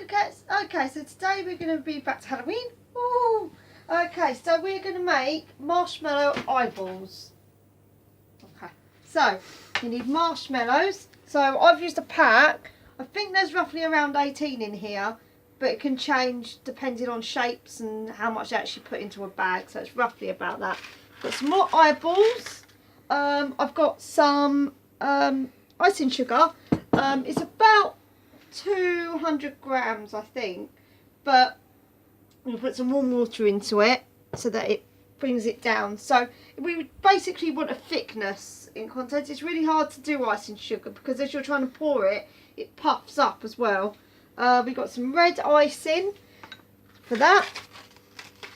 cats. Okay, so today we're going to be back to Halloween. Ooh. Okay, so we're going to make marshmallow eyeballs. Okay, so you need marshmallows. So I've used a pack. I think there's roughly around 18 in here, but it can change depending on shapes and how much you actually put into a bag. So it's roughly about that. Got some more eyeballs. I've got some icing sugar. It's about 200 grams, I think, but we put some warm water into it so that it brings it down. So we basically want a thickness in content. It's really hard to do icing sugar because as you're trying to pour it, it puffs up as well. We got some red icing for that.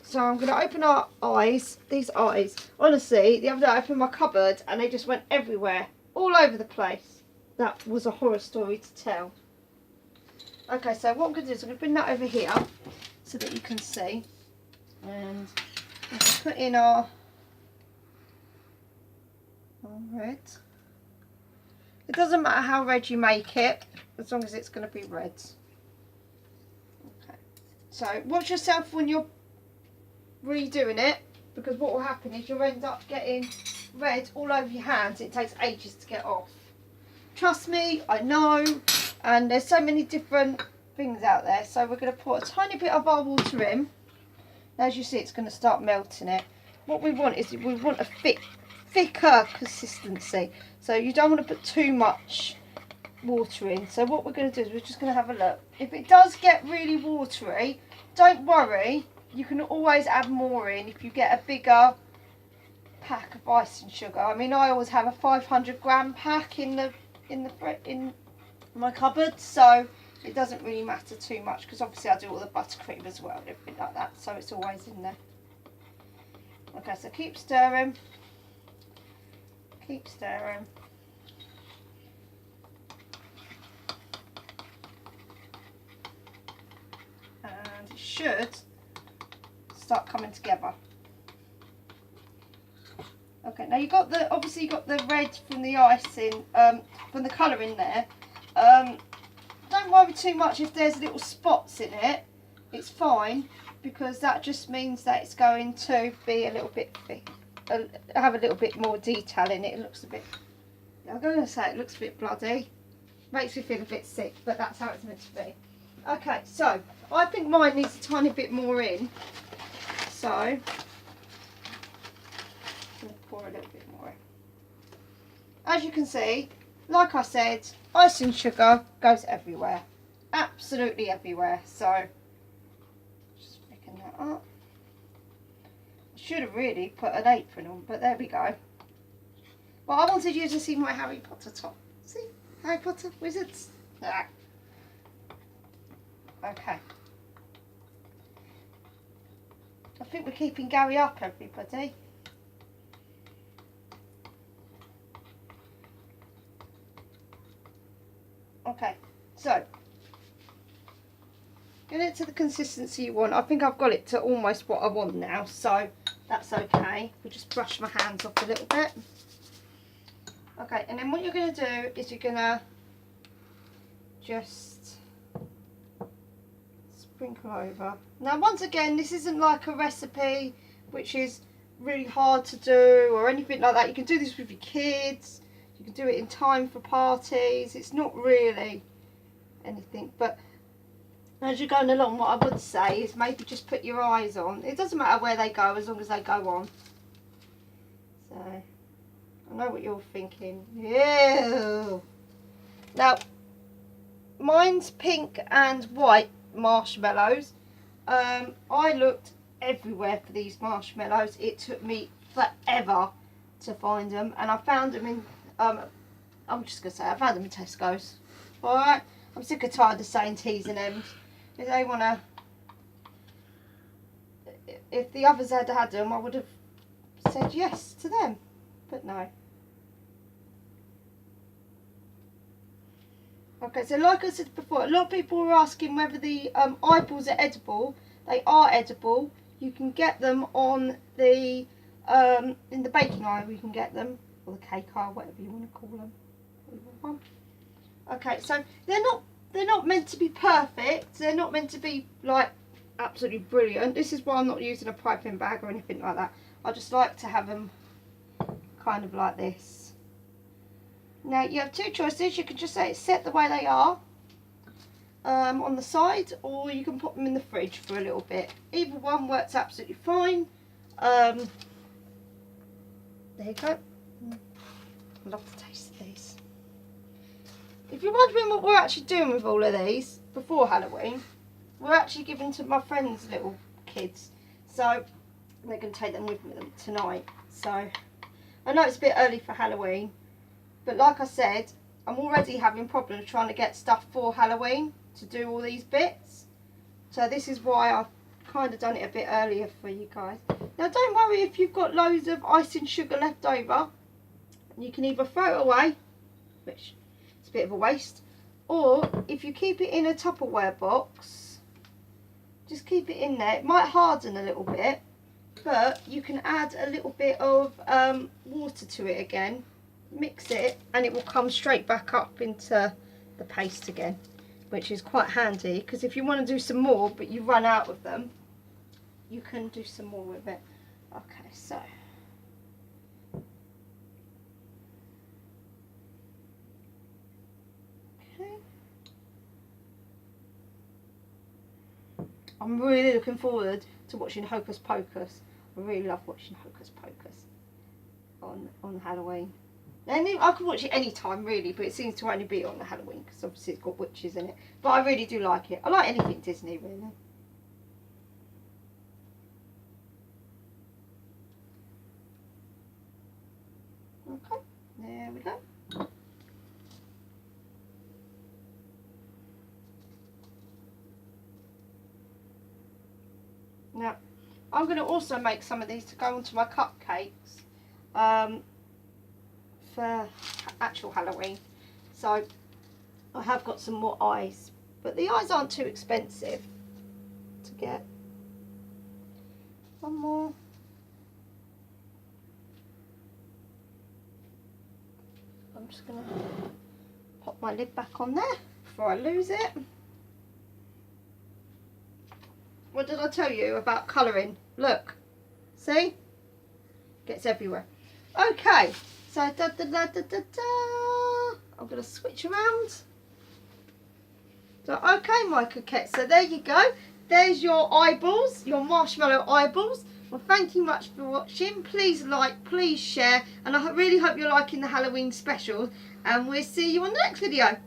So I'm going to open our eyes. These eyes, honestly, the other day I opened my cupboard and they just went everywhere, all over the place. That was a horror story to tell. Okay, so what I'm going to do is I'm going to bring that over here so that you can see. And I'm going to put in our red. It doesn't matter how red you make it, as long as it's going to be red. Okay. So watch yourself when you're redoing it, because what will happen is you'll end up getting red all over your hands. It takes ages to get off. Trust me, I know, and there's so many different things out there. So we're going to put a tiny bit of our water in. As you see, it's going to start melting it. What we want is we want a thicker consistency. So you don't want to put too much water in. So what we're going to do is we're just going to have a look. If it does get really watery, don't worry. You can always add more in if you get a bigger pack of icing sugar. I mean, I always have a 500 gram pack in my cupboard, so it doesn't really matter too much because obviously I do all the buttercream as well and everything like that, so it's always in there. Okay, so keep stirring. Keep stirring. And it should start coming together. Okay, now you got the obviously you got the red from the icing, from the colour in there. Don't worry too much if there's little spots in it. It's fine because that just means that it's going to be a little bit thick, have a little bit more detail in it. It looks a bit, I'm going to say it looks a bit bloody. Makes me feel a bit sick, but that's how it's meant to be. Okay, so I think mine needs a tiny bit more in. So I'm going to pour a little bit more in. As you can see, like I said, icing sugar goes everywhere. Absolutely everywhere. So just picking that up. I should have really put an apron on, but there we go. But I wanted you to see my Harry Potter top. See? Harry Potter wizards. Ah. Okay. I think we're keeping Gary up, everybody. Okay, so get it to the consistency you want. I think I've got it to almost what I want now, so that's okay. We'll just brush my hands off a little bit. Okay, and then what you're going to do is you're going to just sprinkle over. Now once again, this isn't like a recipe which is really hard to do or anything like that. You can do this with your kids, you can do it in time for parties. It's not really anything, but as you're going along, what I would say is maybe just put your eyes on. It doesn't matter where they go as long as they go on. So I know what you're thinking. Ew. Now mine's pink and white marshmallows. I looked everywhere for these marshmallows. It took me forever to find them, and I found them in I'm just gonna say I found them in Tesco's. Alright, I'm sick and tired of saying T's and M's. If they wanna, if the others had had them, I would have said yes to them, but no. Okay, so like I said before, a lot of people were asking whether the eyeballs are edible. They are edible. You can get them on the in the baking aisle. You can get them, or the cake aisle, whatever you want to call them. Okay, so they're not they're not meant to be perfect. They're not meant to be like absolutely brilliant. This is why I'm not using a piping bag or anything like that. I just like to have them kind of like this. Now you have two choices. You can just say it's set the way they are on the side, or you can put them in the fridge for a little bit. Either one works absolutely fine. There you go. I love the taste of these. If you're wondering what we're actually doing with all of these before Halloween, we're actually giving to my friends' little kids. So they're going to take them with them tonight. So I know it's a bit early for Halloween, but like I said, I'm already having problems trying to get stuff for Halloween to do all these bits. So this is why I've kind of done it a bit earlier for you guys. Now don't worry if you've got loads of icing sugar left over. You can either throw it away, which is a bit of a waste, or if you keep it in a Tupperware box, just keep it in there. It might harden a little bit, but you can add a little bit of water to it again, mix it, and it will come straight back up into the paste again, which is quite handy, because if you want to do some more but you run out of them, you can do some more with it. Okay, so I'm really looking forward to watching Hocus Pocus. I really love watching Hocus Pocus on Halloween. And I can watch it any time really, but it seems to only be on the Halloween because obviously it's got witches in it. But I really do like it. I like anything Disney really. Okay, there we go. Now, I'm going to also make some of these to go onto my cupcakes for actual Halloween. So, I have got some more eyes. But the eyes aren't too expensive to get. One more. I'm just going to pop my lid back on there before I lose it. What did I tell you about colouring? Look, see? Gets everywhere. Okay, so I'm going to switch around. So, okay, my coquettes, so there you go. There's your eyeballs, your marshmallow eyeballs. Well, thank you much for watching. Please like, please share, and I really hope you're liking the Halloween special. And we'll see you on the next video.